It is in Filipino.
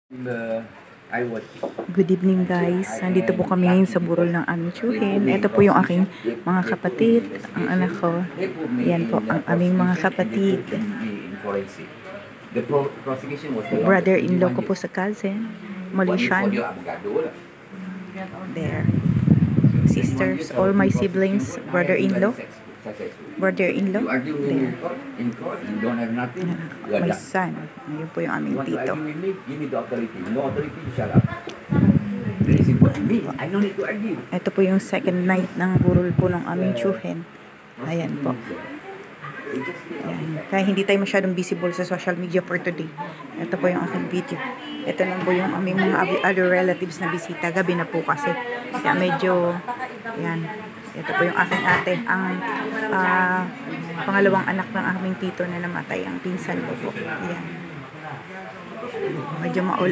Good evening guys, nandito po kami ngayon sa burol ng aming tsuhin. Ito po yung aking mga kapatid, ang anak ko. Yan po ang aming mga kapatid. Brother-in-law ko po sa cousin, Malaysian. There. Sisters, all my siblings, brother-in-law. Brother-in-law. There. My son. Ayun po yung aming tito. Ito po yung second night ng burol po ng aming tsuhin. Ayan po. Ayan. Kaya hindi tayo masyadong visible sa social media for today. Ito po yung aking video. Ito lang po yung aming mga other relatives na bisita. Gabi na po kasi. Kaya medyo, ayan. Ito po yung aking ate. Ang pangalawang anak ng aming tito na namatay. Ang pinsan ko po. Ayan. Medyo maulan.